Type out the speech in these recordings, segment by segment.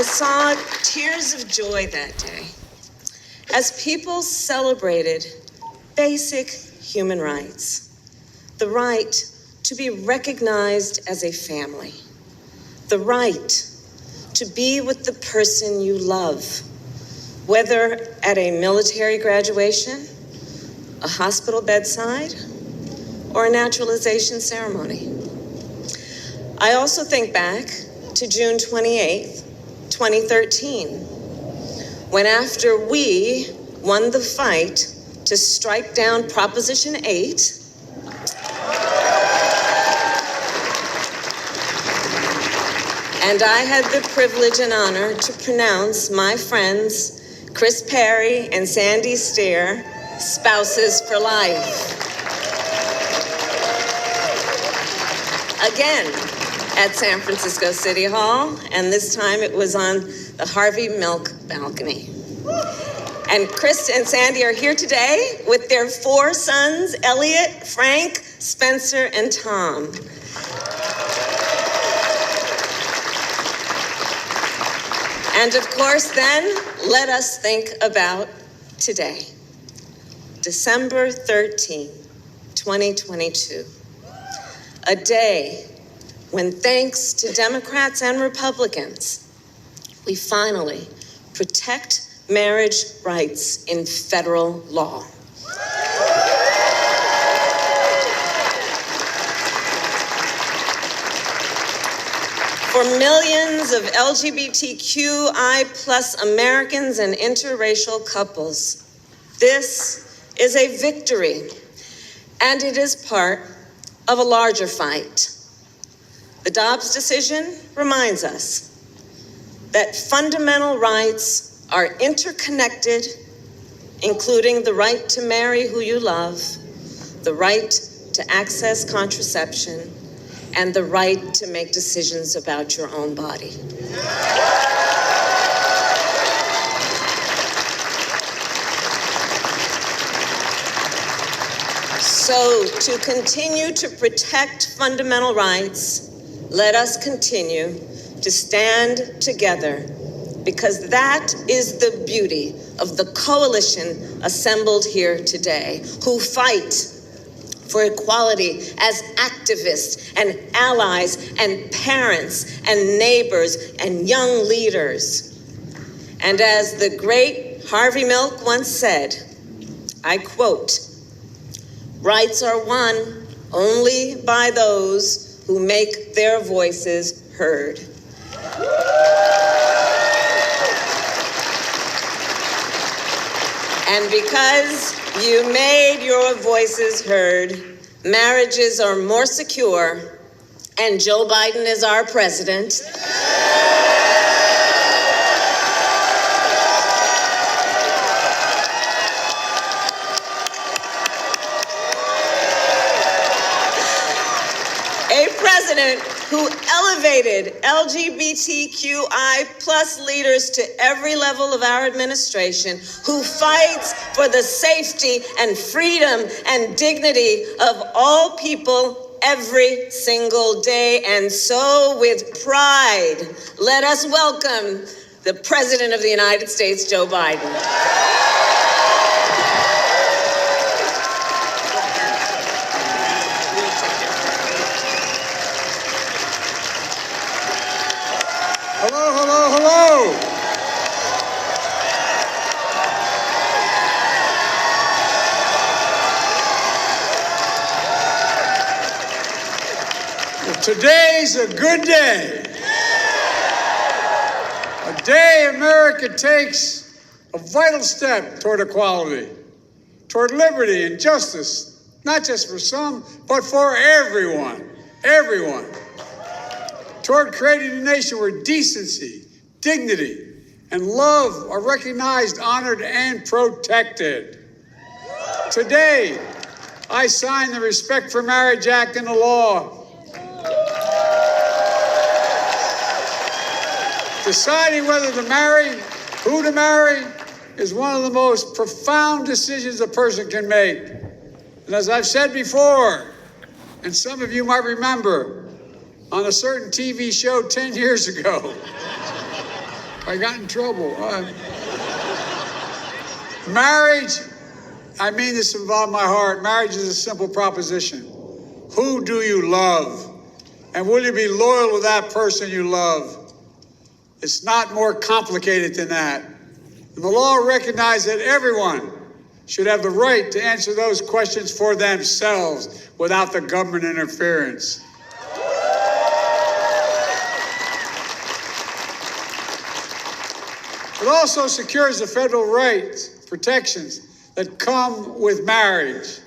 I saw tears of joy that day as people celebrated basic human rights, the right to be recognized as a family, the right to be with the person you love, whether at a military graduation, a hospital bedside, or a naturalization ceremony. I also think back to June 28th, 2013, when after we won the fight to strike down Proposition 8, and I had the privilege and honor to pronounce my friends Chris Perry and Sandy Steer spouses for life. Again, at San Francisco City Hall, and this time it was on the Harvey Milk balcony. And Chris and Sandy are here today with their 4 sons, Elliot, Frank, Spencer, and Tom. And of course, then, let us think about today, December 13, 2022, a day when, thanks to Democrats and Republicans, we finally protect marriage rights in federal law. For millions of LGBTQI+ Americans and interracial couples, this is a victory, and it is part of a larger fight. The Dobbs decision reminds us that fundamental rights are interconnected, including the right to marry who you love, the right to access contraception, and the right to make decisions about your own body. So, to continue to protect fundamental rights, let us continue to stand together, because that is the beauty of the coalition assembled here today, who fight for equality as activists and allies and parents and neighbors and young leaders. And as the great Harvey Milk once said, I quote, "Rights are won only by those who make their voices heard." And because you made your voices heard, marriages are more secure, and Joe Biden is our president. A president who elevated LGBTQI+ leaders to every level of our administration, who fights for the safety and freedom and dignity of all people every single day. And so, with pride, let us welcome the President of the United States, Joe Biden. Hello, hello, hello. Well, today's a good day. A day America takes a vital step toward equality, toward liberty and justice, not just for some, but for everyone. Everyone. Toward creating a nation where decency, dignity, and love are recognized, honored, and protected. Today, I sign the Respect for Marriage Act into law. Deciding whether to marry, who to marry, is one of the most profound decisions a person can make. And as I've said before, and some of you might remember, on a certain TV show 10 years ago, I got in trouble. Marriage, I mean this with all my heart. Marriage is a simple proposition. Who do you love? And will you be loyal to that person you love? It's not more complicated than that. And the law recognizes that everyone should have the right to answer those questions for themselves without the government interference. It also secures the federal rights, protections that come with marriage.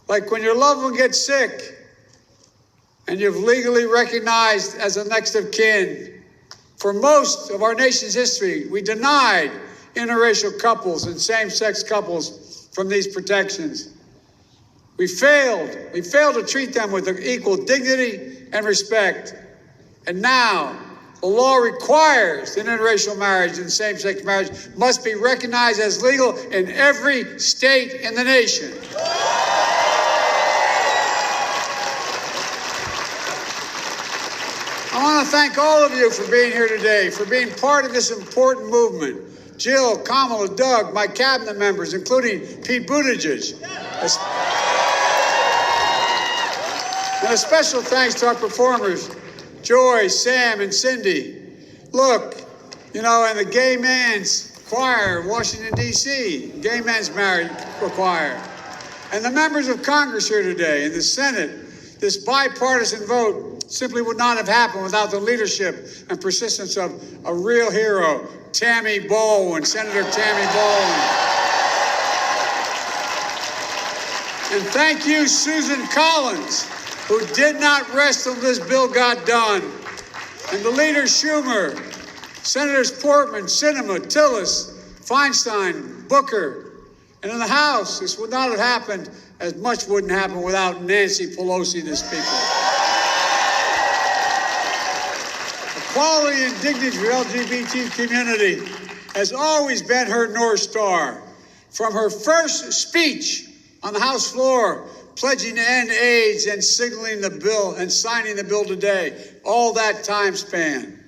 Like when your loved one gets sick and you've legally recognized as a next of kin. For most of our nation's history, we denied interracial couples and same-sex couples from these protections. We failed to treat them with equal dignity and respect. And now, the law requires that interracial marriage and same-sex marriage must be recognized as legal in every state in the nation. I want to thank all of you for being here today, for being part of this important movement. Jill, Kamala, Doug, my cabinet members, including Pete Buttigieg. And a special thanks to our performers, Joy, Sam, and Cindy. Look, you know, and the Gay Man's Choir in Washington, D.C., Gay Men's Marriage Choir. And the members of Congress here today, and the Senate, this bipartisan vote simply would not have happened without the leadership and persistence of a real hero, Tammy Baldwin, Senator Tammy Baldwin. And thank you, Susan Collins, who did not rest until this bill got done. And the leaders Schumer, Senators Portman, Sinema, Tillis, Feinstein, Booker. And in the House, this would not have happened, as much wouldn't happen without Nancy Pelosi, the Speaker. Equality and dignity for the LGBT community has always been her North Star. From her first speech on the House floor, pledging to end AIDS and signaling the bill and signing the bill today, all that time span.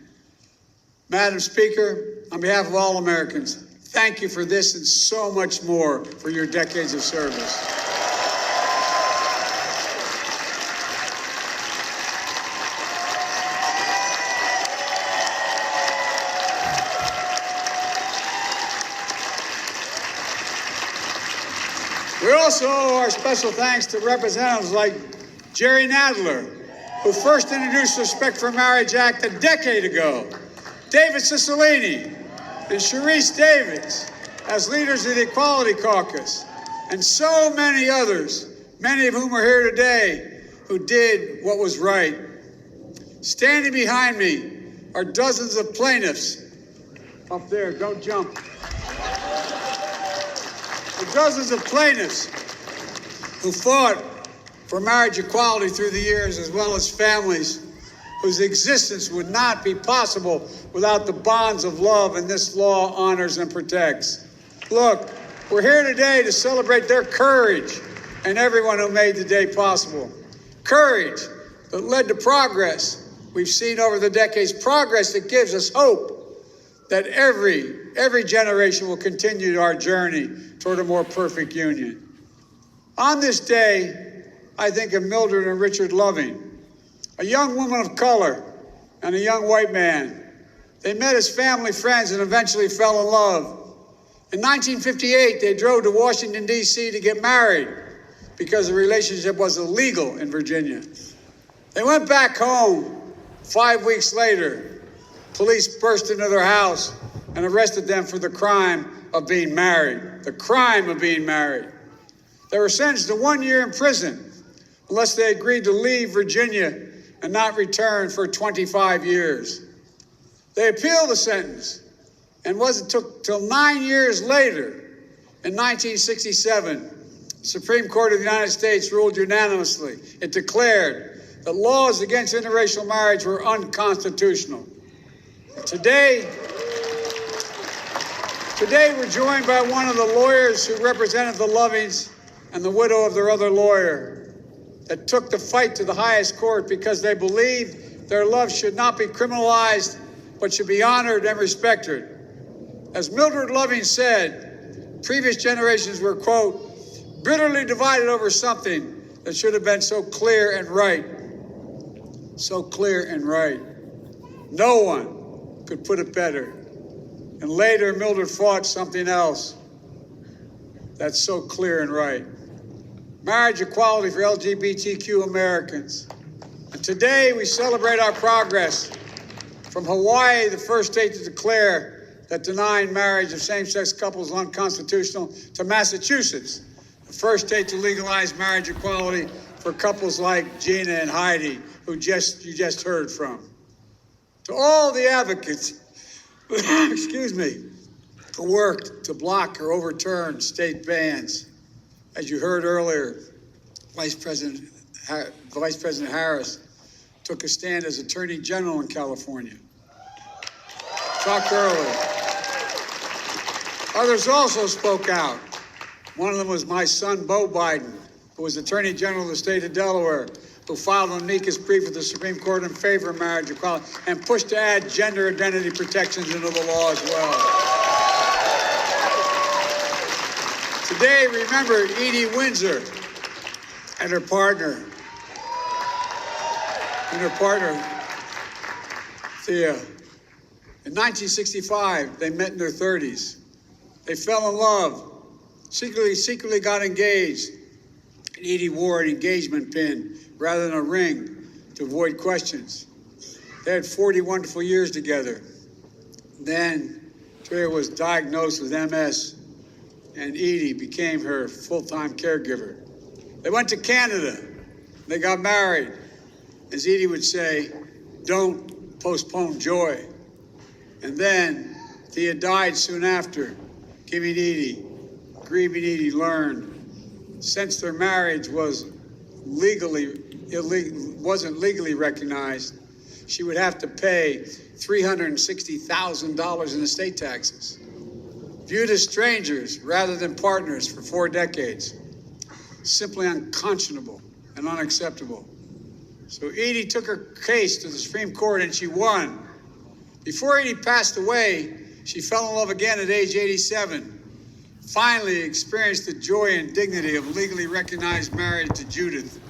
Madam Speaker, on behalf of all Americans, thank you for this and so much more for your decades of service. We also owe our special thanks to representatives like Jerry Nadler, who first introduced the Respect for Marriage Act a decade ago, David Cicilline, and Sharice Davids as leaders of the Equality Caucus, and so many others, many of whom are here today, who did what was right. Standing behind me are dozens of plaintiffs. Up there, don't jump. Dozens of plaintiffs who fought for marriage equality through the years, as well as families whose existence would not be possible without the bonds of love and this law honors and protects. Look, we're here today to celebrate their courage and everyone who made the day possible. Courage that led to progress we've seen over the decades, progress that gives us hope that every generation will continue our journey toward a more perfect union. On this day, I think of Mildred and Richard Loving, a young woman of color and a young white man. They met as family friends and eventually fell in love. In 1958, they drove to Washington, D.C. to get married because the relationship was illegal in Virginia. They went back home 5 weeks later. Police burst into their house and arrested them for the crime of being married, the crime of being married. They were sentenced to 1 year in prison unless they agreed to leave Virginia and not return for 25 years. They appealed the sentence, and it took till 9 years later, in 1967, the Supreme Court of the United States ruled unanimously. It declared that laws against interracial marriage were unconstitutional. Today, we're joined by one of the lawyers who represented the Lovings and the widow of their other lawyer that took the fight to the highest court because they believed their love should not be criminalized but should be honored and respected. As Mildred Loving said, previous generations were, quote, bitterly divided over something that should have been so clear and right. So clear and right. No one could put it better. And later, Mildred fought something else that's so clear and right. Marriage equality for LGBTQ Americans. And today, we celebrate our progress from Hawaii, the first state to declare that denying marriage of same-sex couples is unconstitutional, to Massachusetts, the first state to legalize marriage equality for couples like Gina and Heidi, who you just heard from. To all the advocates, excuse me, who worked to block or overturn state bans. As you heard earlier, Vice President Harris took a stand as Attorney General in California. Talked earlier. Others also spoke out. One of them was my son, Beau Biden, who was Attorney General of the state of Delaware, who filed an amicus brief with the Supreme Court in favor of marriage equality and pushed to add gender identity protections into the law as well. Today, remember Edie Windsor and her partner, Thea. In 1965, they met in their 30s. They fell in love, secretly got engaged. And Edie wore an engagement pin rather than a ring to avoid questions. They had 40 wonderful years together. Then Thea was diagnosed with MS, and Edie became her full-time caregiver. They went to Canada. They got married. As Edie would say, don't postpone joy. And then Thea died soon after, grieving Edie learned, since their marriage wasn't legally recognized, she would have to pay $360,000 in estate taxes. Viewed as strangers rather than partners for 4 decades. Simply unconscionable and unacceptable. So Edie took her case to the Supreme Court and she won. Before Edie passed away, she fell in love again at age 87. Finally experienced the joy and dignity of legally recognized marriage to Judith.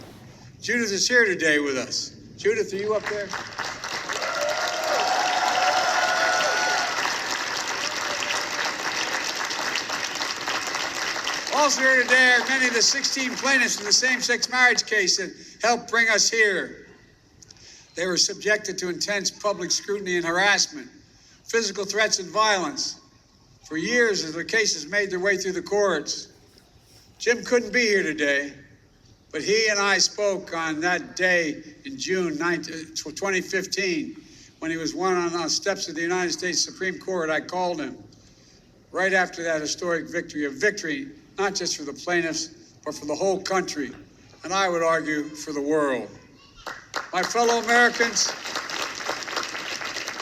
Judith is here today with us. Judith, are you up there? Also here today are many of the 16 plaintiffs in the same-sex marriage case that helped bring us here. They were subjected to intense public scrutiny and harassment, physical threats and violence for years as their cases made their way through the courts. Jim couldn't be here today, but he and I spoke on that day in June 2015 when he was on the steps of the United States Supreme Court. I called him right after that historic victory, a victory not just for the plaintiffs, but for the whole country, and I would argue for the world. My fellow Americans,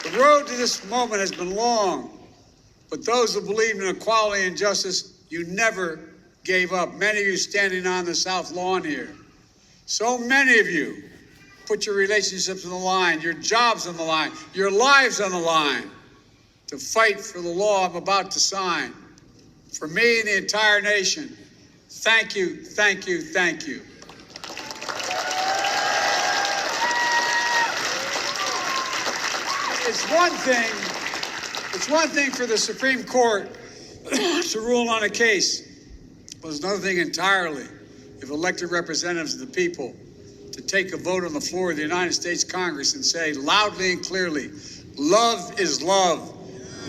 the road to this moment has been long, but those who believe in equality and justice, you never gave up. Many of you standing on the South Lawn here. So many of you put your relationships on the line, your jobs on the line, your lives on the line to fight for the law I'm about to sign. For me and the entire nation, thank you, thank you, thank you. It's one thing for the Supreme Court to rule on a case, but it's another thing entirely if elected representatives of the people to take a vote on the floor of the United States Congress and say loudly and clearly, love is love,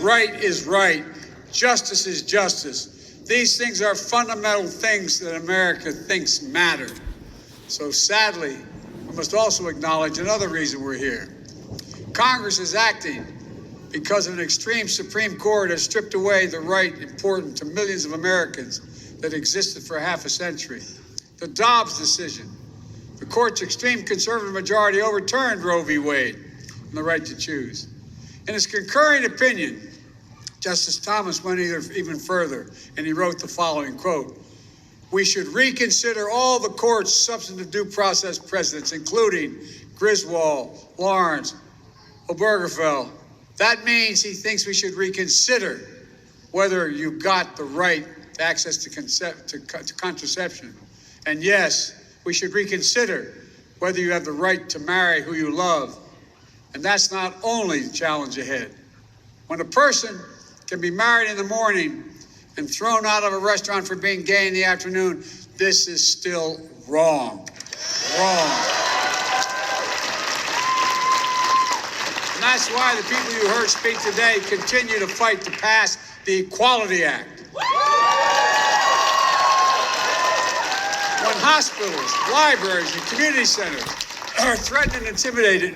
right is right, justice is justice. These things are fundamental things that America thinks matter. So sadly, we must also acknowledge another reason we're here. Congress is acting because an extreme Supreme Court has stripped away the right important to millions of Americans that existed for half a century. The Dobbs decision. The court's extreme conservative majority overturned Roe v. Wade and the right to choose. In his concurring opinion, Justice Thomas went even further, and he wrote the following, quote, "We should reconsider all the court's substantive due process precedents, including Griswold, Lawrence, Obergefell, That means he thinks we should reconsider whether you got the right to access to contraception. And yes, we should reconsider whether you have the right to marry who you love. And that's not only the challenge ahead. When a person can be married in the morning and thrown out of a restaurant for being gay in the afternoon, this is still wrong. Wrong. And that's why the people you heard speak today continue to fight to pass the Equality Act. When hospitals, libraries, and community centers are threatened and intimidated,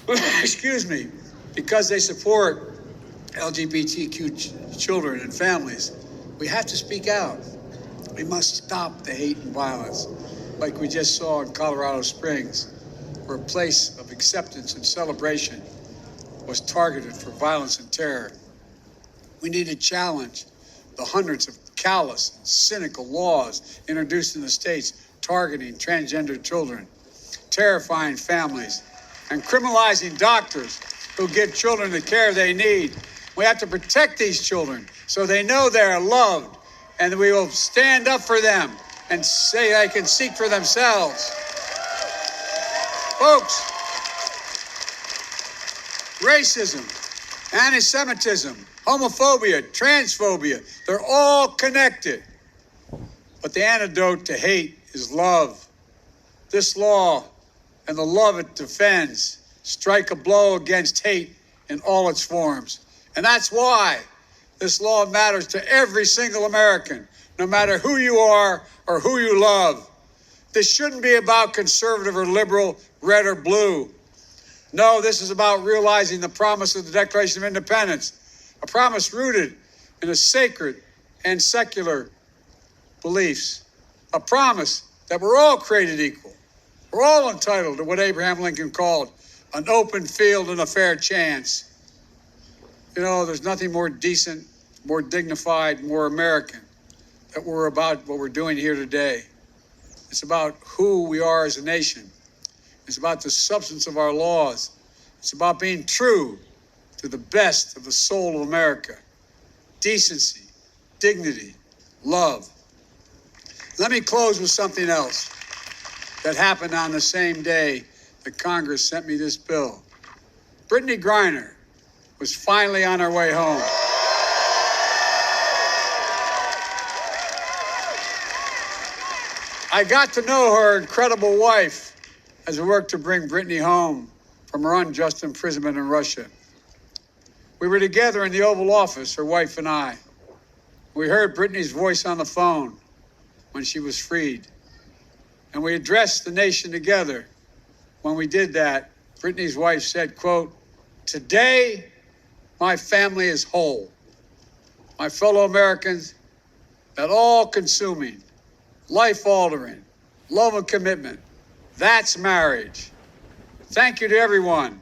excuse me, because they support LGBTQ children and families, we have to speak out. We must stop the hate and violence, like we just saw in Colorado Springs, where a place of acceptance and celebration was targeted for violence and terror. We need to challenge the hundreds of callous and cynical laws introduced in the states targeting transgender children, terrifying families, and criminalizing doctors who give children the care they need. We have to protect these children so they know they are loved, and we will stand up for them and say they can seek for themselves. Folks, racism, anti-Semitism, homophobia, transphobia, they're all connected. But the antidote to hate is love. This law and the love it defends strike a blow against hate in all its forms. And that's why this law matters to every single American, no matter who you are or who you love. This shouldn't be about conservative or liberal, red or blue. No, this is about realizing the promise of the Declaration of Independence, a promise rooted in a sacred and secular beliefs, a promise that we're all created equal. We're all entitled to what Abraham Lincoln called an open field and a fair chance. You know, there's nothing more decent, more dignified, more American that we're about what we're doing here today. It's about who we are as a nation. It's about the substance of our laws. It's about being true to the best of the soul of America. Decency, dignity, love. Let me close with something else that happened on the same day that Congress sent me this bill. Brittany Griner was finally on her way home. I got to know her incredible wife as we worked to bring Brittany home from her unjust imprisonment in Russia. We were together in the Oval Office, her wife and I. We heard Brittany's voice on the phone when she was freed. And we addressed the nation together. When we did that, Brittany's wife said, quote, "Today, my family is whole. My fellow Americans, that all-consuming, life-altering, love and commitment, that's marriage. Thank you to everyone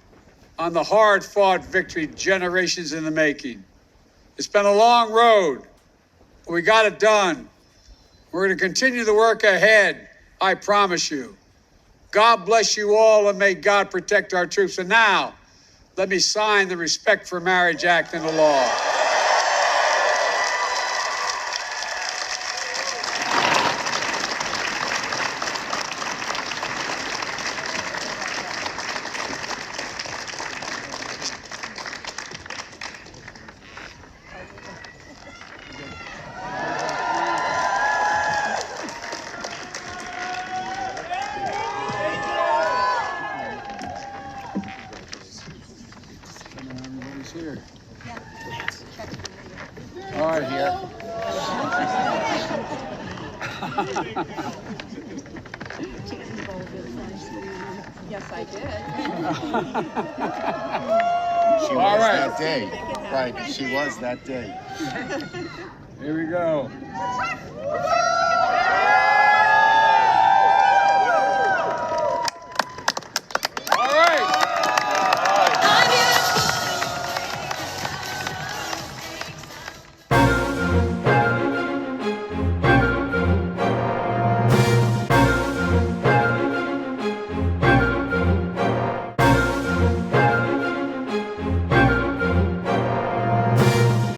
on the hard-fought victory generations in the making. It's been a long road, but we got it done. We're going to continue the work ahead, I promise you. God bless you all, and may God protect our troops. And now, let me sign the Respect for Marriage Act into law." Here. All right, here. Yes, I did. She was that day. Right, she was that day. Here we go.